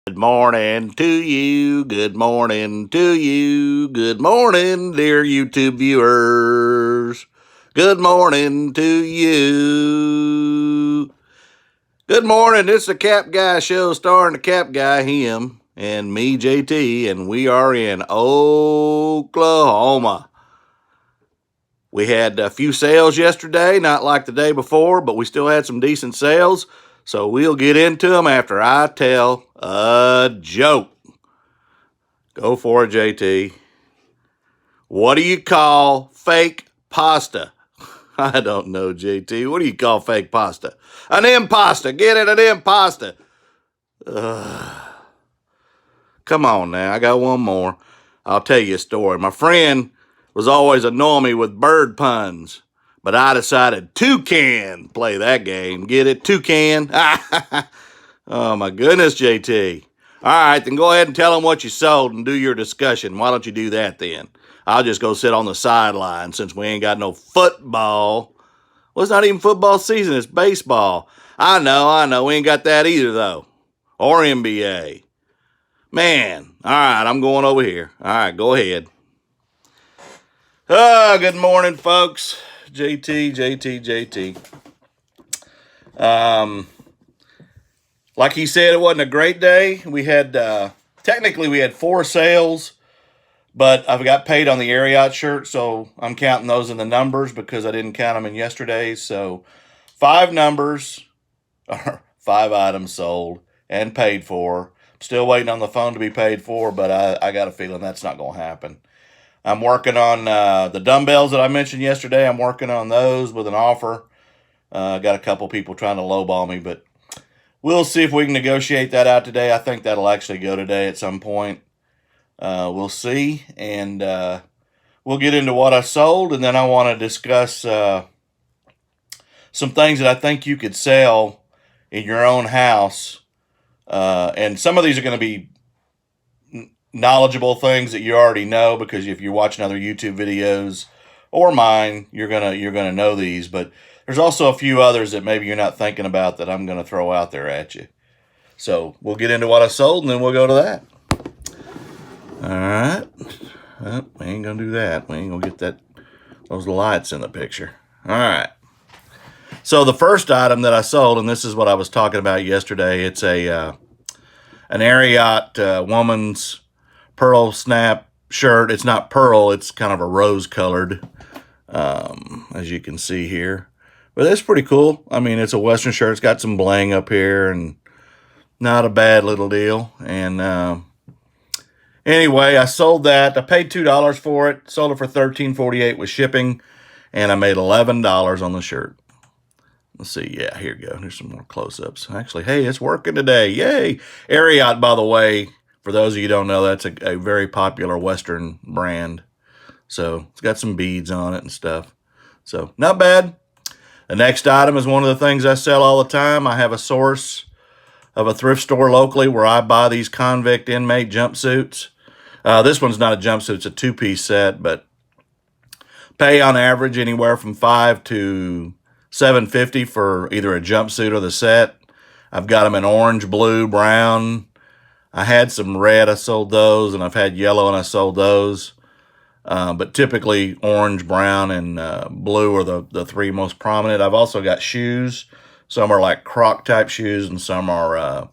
Good morning to you. Good morning to you. Good morning, dear YouTube viewers. Good morning to you. Good morning. This is the Cap Guy show starring the Cap Guy, him, and me, JT, and we are in Oklahoma. We had a few sales yesterday, not like the day before, but we still had some decent sales. So we'll get into them after I tell a joke. Go for it, JT. What do you call fake pasta? I don't know, JT. What do you call fake pasta? An impasta. Get it, an impasta. Come on now. I got one more. I'll tell you a story. My friend was always annoying me with bird puns, but I decided toucan play that game. Get it? Toucan? Oh, my goodness, JT. All right, then go ahead and tell them what you sold and do your discussion. Why don't you do that then? I'll just go sit on the sideline since we ain't got no football. Well, it's not even football season. It's baseball. I know. We ain't got that either, though. Or NBA. Man, all right, I'm going over here. All right, go ahead. Good morning, folks. JT. Like he said, it wasn't a great day. We had, technically we had 4 sales, but I've got paid on the Ariat shirt, so I'm counting those in the numbers because I didn't count them in yesterday's. So 5 numbers, or 5 items sold and paid for. Still waiting on the phone to be paid for, but I got a feeling that's not going to happen. I'm working on the dumbbells that I mentioned yesterday. I'm working on those with an offer. Got a couple people trying to lowball me, but we'll see if we can negotiate that out today. I think that'll actually go today at some point. We'll see, and we'll get into what I sold, and then I want to discuss some things that I think you could sell in your own house. And some of these are going to be knowledgeable things that you already know, because if you're watching other YouTube videos or mine, you're gonna know these. But there's also a few others that maybe you're not thinking about that I'm gonna throw out there at you. So we'll get into what I sold, and then we'll go to that. All right. Well, we ain't gonna do that. We ain't gonna get those lights in the picture. All right. So the first item that I sold, and this is what I was talking about yesterday, it's an Ariat woman's pearl snap shirt. It's not pearl, it's kind of a rose colored, as you can see here. But it's pretty cool. I mean, it's a Western shirt. It's got some bling up here and not a bad little deal. And anyway, I sold that. I paid $2 for it. Sold it for $13.48 with shipping, and I made $11 on the shirt. Let's see. Yeah, here we go. Here's some more close-ups. Actually, hey, it's working today. Yay. Ariat, by the way, for those of you who don't know, that's a very popular Western brand. So it's got some beads on it and stuff. So not bad. The next item is one of the things I sell all the time. I have a source of a thrift store locally where I buy these convict inmate jumpsuits. This one's not a jumpsuit. It's a 2-piece set, but pay on average anywhere from $5 to $7.50 for either a jumpsuit or the set. I've got them in orange, blue, brown. I had some red, I sold those, and I've had yellow, and I sold those. But typically orange, brown, and blue are the 3 most prominent. I've also got shoes. Some are like Croc type shoes, and some are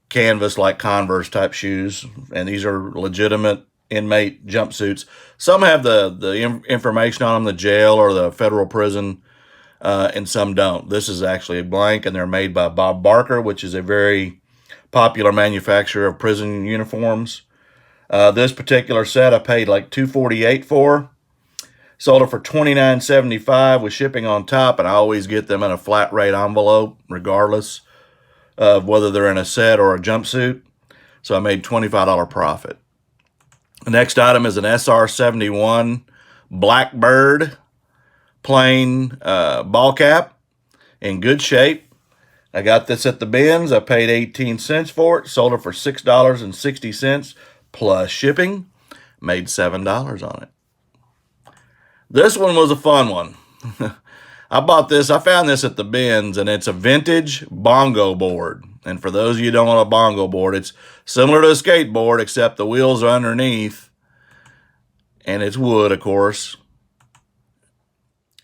canvas like Converse type shoes. And these are legitimate inmate jumpsuits. Some have the information on them, the jail or the federal prison, and some don't. This is actually a blank, and they're made by Bob Barker, which is a very popular manufacturer of prison uniforms. This particular set I paid like $2.48 for. Sold it for $29.75 with shipping on top, and I always get them in a flat rate envelope, regardless of whether they're in a set or a jumpsuit. So I made $25 profit. The next item is an SR-71 Blackbird plain ball cap in good shape. I got this at the bins. I paid 18 cents for it. Sold it for $6.60 plus shipping. Made $7 on it. This one was a fun one. I bought this. I found this at the bins, and it's a vintage bongo board. And for those of you who don't know a bongo board, it's similar to a skateboard, except the wheels are underneath. And it's wood, of course.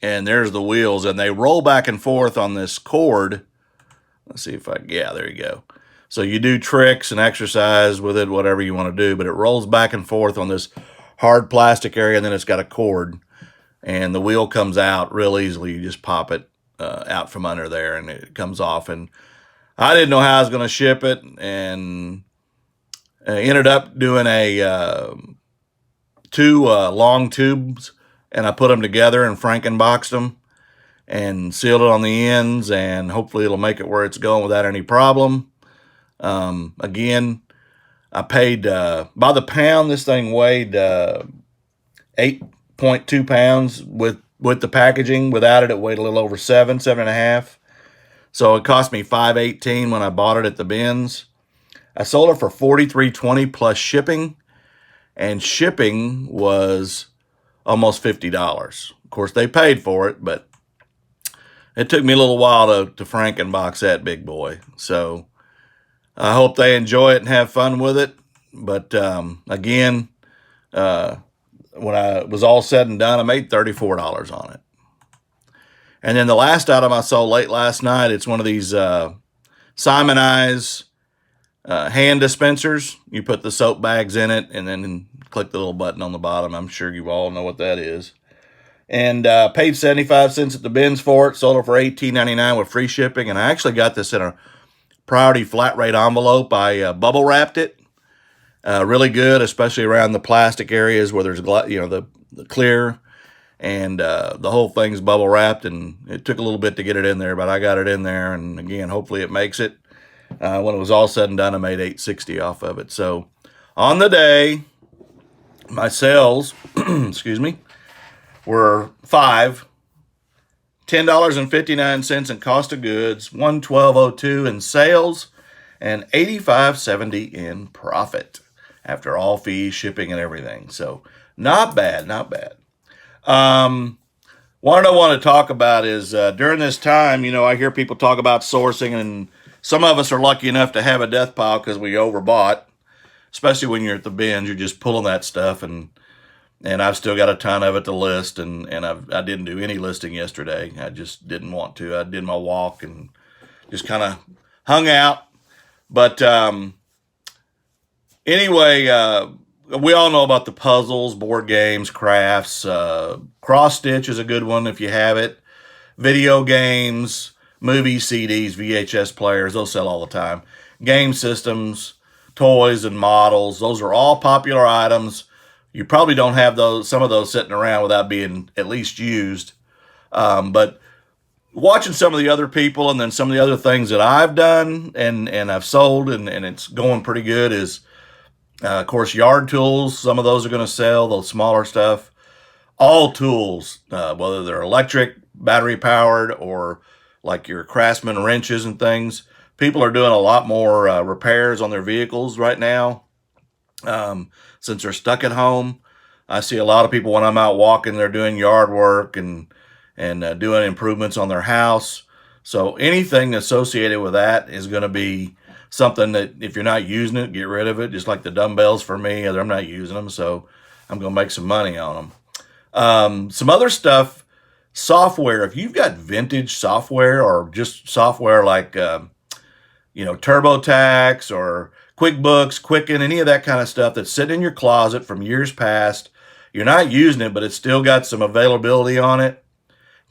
And there's the wheels, and they roll back and forth on this cord. Let's see if yeah, there you go. So you do tricks and exercise with it, whatever you want to do, but it rolls back and forth on this hard plastic area, and then it's got a cord. And the wheel comes out real easily. You just pop it out from under there, and it comes off. And I didn't know how I was going to ship it, and ended up doing two long tubes, and I put them together and Frankenboxed them and sealed it on the ends, and hopefully it'll make it where it's going without any problem. Again, I paid by the pound. This thing weighed 8.2 pounds with the packaging. Without it, it weighed a little over 7.5. So it cost me $5.18 when I bought it at the bins. I sold it for $43.20 plus shipping, and shipping was almost $50. Of course, they paid for it, but it took me a little while to Frankenbox that big boy. So I hope they enjoy it and have fun with it. But again, when I was all said and done, I made $34 on it. And then the last item I saw late last night, it's one of these Simonize hand dispensers. You put the soap bags in it and then click the little button on the bottom. I'm sure you all know what that is. And paid 75 cents at the bins for it. Sold it for $18.99 with free shipping. And I actually got this in a priority flat rate envelope. I bubble wrapped it. Really good, especially around the plastic areas where there's the clear. And the whole thing's bubble wrapped, and it took a little bit to get it in there, but I got it in there. And again, hopefully it makes it. When it was all said and done, I made $8.60 off of it. So on the day, my sales, excuse me, were $10.59 in cost of goods, $112.02 in sales, and $85.70 in profit after all fees, shipping, and everything. So not bad, not bad. What I want to talk about is during this time, I hear people talk about sourcing, and some of us are lucky enough to have a death pile because we overbought, especially when you're at the bins. You're just pulling that stuff, and I've still got a ton of it to list, and I didn't do any listing yesterday. I just didn't want to. I did my walk and just kind of hung out. But anyway, we all know about the puzzles, board games, crafts. Cross stitch is a good one if you have it. Video games, movies, CDs, VHS players, those sell all the time. Game systems, toys, and models, those are all popular items. You probably don't have some of those sitting around without being at least used. But watching some of the other people and then some of the other things that I've done and I've sold and it's going pretty good is, of course, yard tools. Some of those are going to sell, those smaller stuff. All tools, whether they're electric, battery powered, or like your Craftsman wrenches and things. People are doing a lot more repairs on their vehicles right now since they're stuck at home. I see a lot of people when I'm out walking, they're doing yard work and doing improvements on their house. So anything associated with that is going to be something that if you're not using it, get rid of it. Just like the dumbbells for me, I'm not using them, so I'm going to make some money on them. Some other stuff, software. If you've got vintage software or just software like, TurboTax or QuickBooks, Quicken, any of that kind of stuff that's sitting in your closet from years past, you're not using it, but it's still got some availability on it,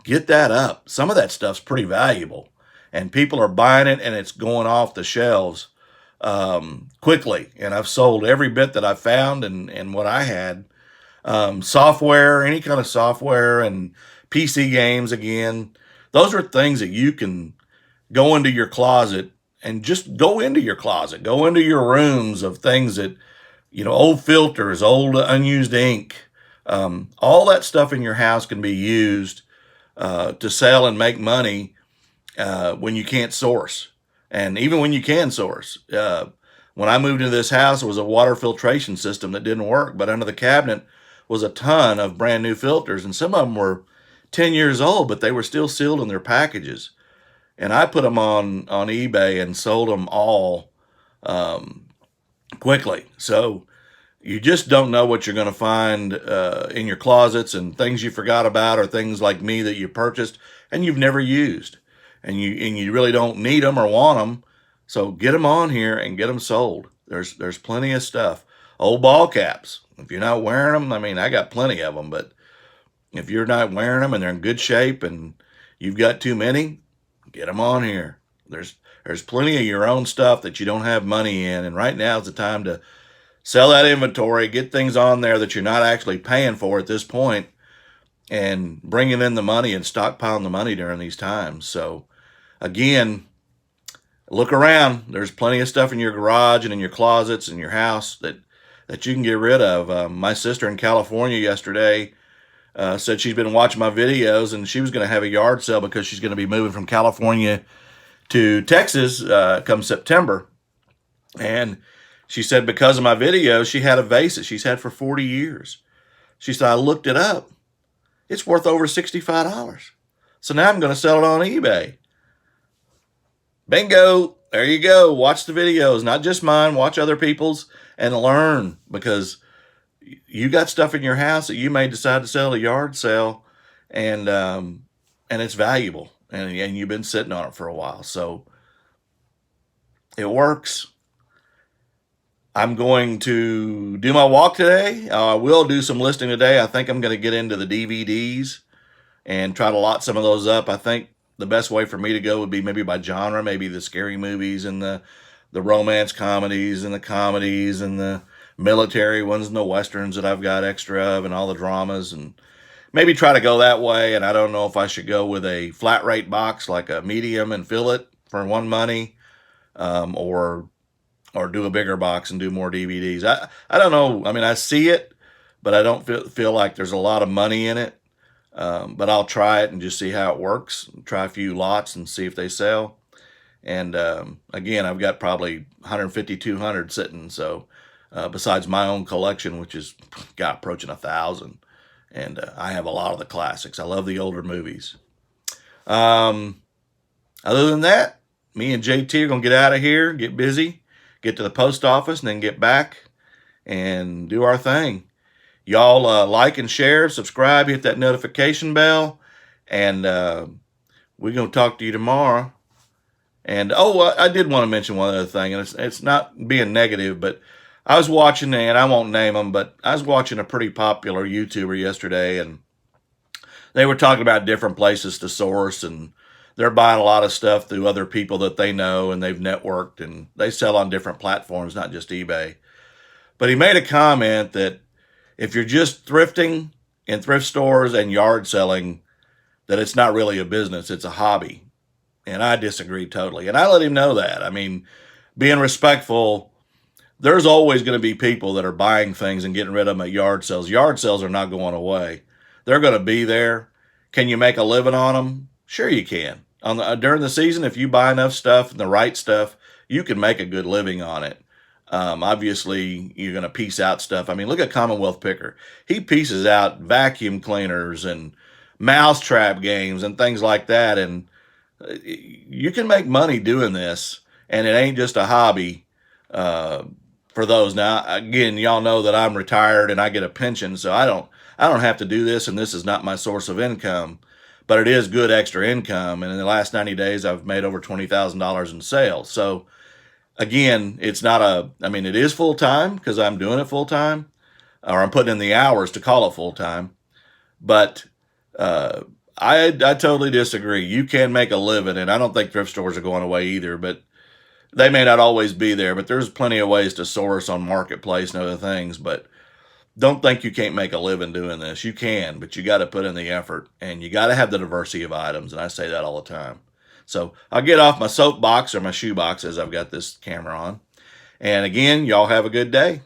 get that up. Some of that stuff's pretty valuable, and people are buying it, and it's going off the shelves quickly. And I've sold every bit that I found and what I had. Software, any kind of software, and PC games, again, those are things that you can go into your closet and just go into your closet, go into your rooms of things that, old filters, old unused ink, all that stuff in your house can be used to sell and make money when you can't source. And even when you can source. When I moved into this house, it was a water filtration system that didn't work, but under the cabinet was a ton of brand new filters, and some of them were 10 years old, but they were still sealed in their packages. and I put them on eBay and sold them all quickly. So you just don't know what you're going to find in your closets, and things you forgot about, or things like me that you purchased and you've never used, and you really don't need them or want them. So get them on here and get them sold. There's plenty of stuff. Old ball caps. If you're not wearing them, I mean, I got plenty of them, but if you're not wearing them and they're in good shape and you've got too many, get them on here. There's plenty of your own stuff that you don't have money in, and right now is the time to sell that inventory, get things on there that you're not actually paying for at this point, and bringing in the money and stockpiling the money during these times. So again, look around. There's plenty of stuff in your garage and in your closets and your house that you can get rid of. My sister in California yesterday said she's been watching my videos, and she was going to have a yard sale because she's going to be moving from California to Texas come September. And she said because of my videos, she had a vase that she's had for 40 years. She said, I looked it up. It's worth over $65. So now I'm going to sell it on eBay. Bingo. There you go. Watch the videos, not just mine. Watch other people's and learn, because you got stuff in your house that you may decide to sell at a yard sale, and it's valuable, and you've been sitting on it for a while. So it works. I'm going to do my walk today. I will do some listing today. I think I'm going to get into the DVDs and try to lot some of those up. I think the best way for me to go would be maybe by genre, maybe the scary movies and the romance comedies and the comedies and the military ones and the westerns that I've got extra of, and all the dramas, and maybe try to go that way. And I don't know if I should go with a flat rate box like a medium and fill it for one money, or do a bigger box and do more DVDs. I don't know. I mean, I see it, but I don't feel like there's a lot of money in it. But I'll try it and just see how it works. Try a few lots and see if they sell. And again, I've got probably 150, 200 sitting. So besides my own collection, which is got approaching 1,000, and I have a lot of the classics. I love the older movies. Other than that, me and JT are gonna get out of here, get busy, get to the post office, and then get back and do our thing. Y'all like and share, subscribe, hit that notification bell, and we're going to talk to you tomorrow. And, I did want to mention one other thing, and it's not being negative, but I was watching, and I won't name them, but I was watching a pretty popular YouTuber yesterday, and they were talking about different places to source, and they're buying a lot of stuff through other people that they know, and they've networked, and they sell on different platforms, not just eBay. But he made a comment that if you're just thrifting in thrift stores and yard selling, that it's not really a business, it's a hobby. And I disagree totally. And I let him know that. I mean, being respectful, there's always going to be people that are buying things and getting rid of them at yard sales. Yard sales are not going away. They're going to be there. Can you make a living on them? Sure you can. During the season, if you buy enough stuff and the right stuff, you can make a good living on it. Obviously, you're going to piece out stuff. I mean, look at Commonwealth Picker. He pieces out vacuum cleaners and mousetrap games and things like that. And you can make money doing this, and it ain't just a hobby for those. Now, again, y'all know that I'm retired and I get a pension, so I don't have to do this, and this is not my source of income. But it is good extra income. And in the last 90 days, I've made over $20,000 in sales. So again, it's not it is full time because I'm doing it full time, or I'm putting in the hours to call it full time. But I totally disagree. You can make a living, and I don't think thrift stores are going away either, but they may not always be there. But there's plenty of ways to source on Marketplace and other things. But don't think you can't make a living doing this. You can, but you got to put in the effort, and you got to have the diversity of items. And I say that all the time. So I'll get off my soapbox or my shoebox as I've got this camera on. And again, y'all have a good day.